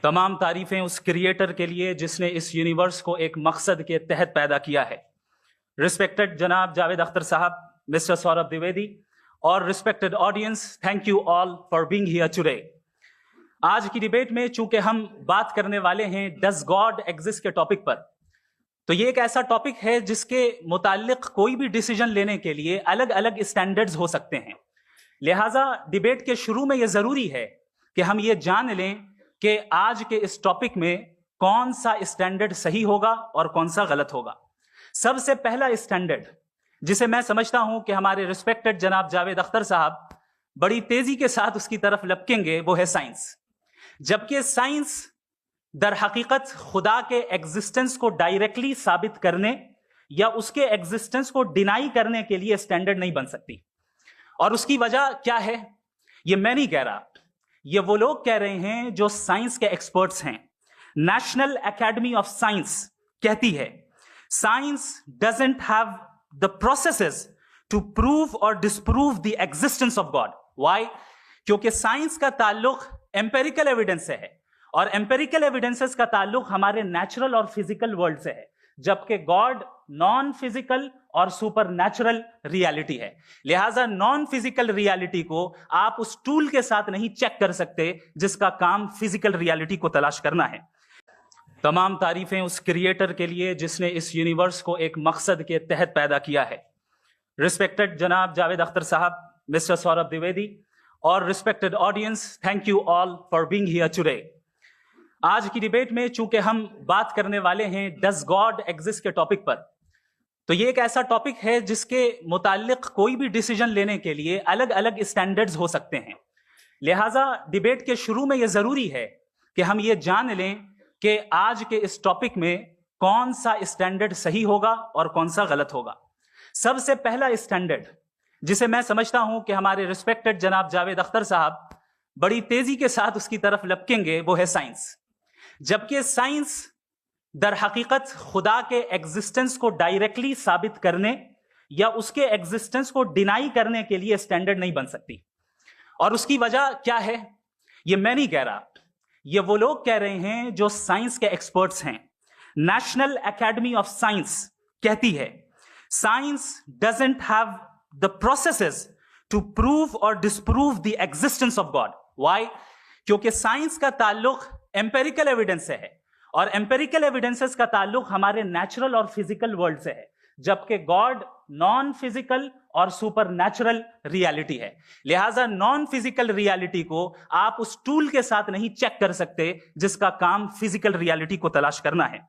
تمام تعریفیں اس کریٹر کے لیے جس نے اس یونیورس کو ایک مقصد کے تحت پیدا کیا ہے۔ ریسپیکٹڈ جناب جاوید اختر صاحب، مسٹر سوربھ دیویدی اور respected audience, thank you all for being here today. آج کی ڈیبیٹ میں چونکہ ہم بات کرنے والے ہیں ڈز گاڈ ایگزسٹ کے ٹاپک پر، تو یہ ایک ایسا ٹاپک ہے جس کے متعلق کوئی بھی ڈیسیجن لینے کے لیے الگ الگ اسٹینڈرڈز ہو سکتے ہیں۔ لہٰذا ڈیبیٹ کے شروع میں یہ ضروری ہے کہ ہم یہ جان لیں کہ آج کے اس ٹاپک میں کون سا اسٹینڈرڈ صحیح ہوگا اور کون سا غلط ہوگا۔ سب سے پہلا اسٹینڈرڈ جسے میں سمجھتا ہوں کہ ہمارے ریسپیکٹڈ جناب جاوید اختر صاحب بڑی تیزی کے ساتھ اس کی طرف لپکیں گے، وہ ہے سائنس۔ جبکہ سائنس در حقیقت خدا کے ایگزسٹنس کو ڈائریکٹلی ثابت کرنے یا اس کے ایگزسٹنس کو ڈینائی کرنے کے لیے اسٹینڈرڈ نہیں بن سکتی، اور اس کی وجہ کیا ہے یہ میں نہیں کہہ رہا، یہ وہ لوگ کہہ رہے ہیں جو سائنس کے ایکسپرٹس ہیں۔ نیشنل اکیڈمی آف سائنس کہتی ہے science doesn't have the processes to prove or disprove the existence of God. Why? کیونکہ سائنس کا تعلق empirical evidence سے ہے، اور empirical evidences کا تعلق ہمارے نیچرل اور فزیکل ورلڈ سے ہے، جبکہ گاڈ نان فزیکل اور سپر نیچرل ریالٹی ہے۔ لہٰذا نان فزیکل ریالٹی کو آپ اس ٹول کے ساتھ نہیں چیک کر سکتے جس کا کام فزیکل ریالٹی کو تلاش کرنا ہے۔ تمام تعریفیں اس کریٹر کے لیے جس نے اس یونیورس کو ایک مقصد کے تحت پیدا کیا ہے۔ ریسپیکٹڈ جناب جاوید اختر صاحب، مسٹر سوربھ دیویدی اور respected audience, thank you all for being here today. آج کی ڈیبیٹ میں چونکہ ہم بات کرنے والے ہیں ڈز گاڈ ایگزسٹ کے ٹاپک پر، تو یہ ایک ایسا ٹاپک ہے جس کے متعلق کوئی بھی ڈیسیجن لینے کے لیے الگ الگ اسٹینڈرڈز ہو سکتے ہیں۔ لہٰذا ڈیبیٹ کے شروع میں یہ ضروری ہے کہ ہم یہ جان لیں کہ آج کے اس ٹاپک میں کون سا اسٹینڈرڈ صحیح ہوگا اور کون سا غلط ہوگا۔ سب سے پہلا اسٹینڈرڈ جسے میں سمجھتا ہوں کہ ہمارے ریسپیکٹڈ جناب جاوید اختر صاحب بڑی تیزی کے ساتھ اس کی طرف لپکیں گے، وہ ہے سائنس۔ جبکہ سائنس در حقیقت خدا کے ایگزسٹنس کو ڈائریکٹلی ثابت کرنے یا اس کے ایگزسٹنس کو ڈینائی کرنے کے لیے اسٹینڈرڈ نہیں بن سکتی، اور اس کی وجہ کیا ہے یہ میں نہیں کہہ رہا، یہ وہ لوگ کہہ رہے ہیں جو سائنس کے ایکسپرٹس ہیں۔ نیشنل اکیڈمی آف سائنس کہتی ہے science doesn't have the processes to prove or disprove the existence of God. Why? کیونکہ سائنس کا تعلق empirical evidence سے ہے، اور empirical evidences کا تعلق ہمارے نیچرل اور فزیکل ورلڈ سے ہے، جبکہ گاڈ نان فزیکل اور سپر نیچرل ریالٹی ہے۔ لہٰذا نان فزیکل ریالٹی کو آپ اس ٹول کے ساتھ نہیں چیک کر سکتے جس کا کام فزیکل ریالٹی کو تلاش کرنا ہے۔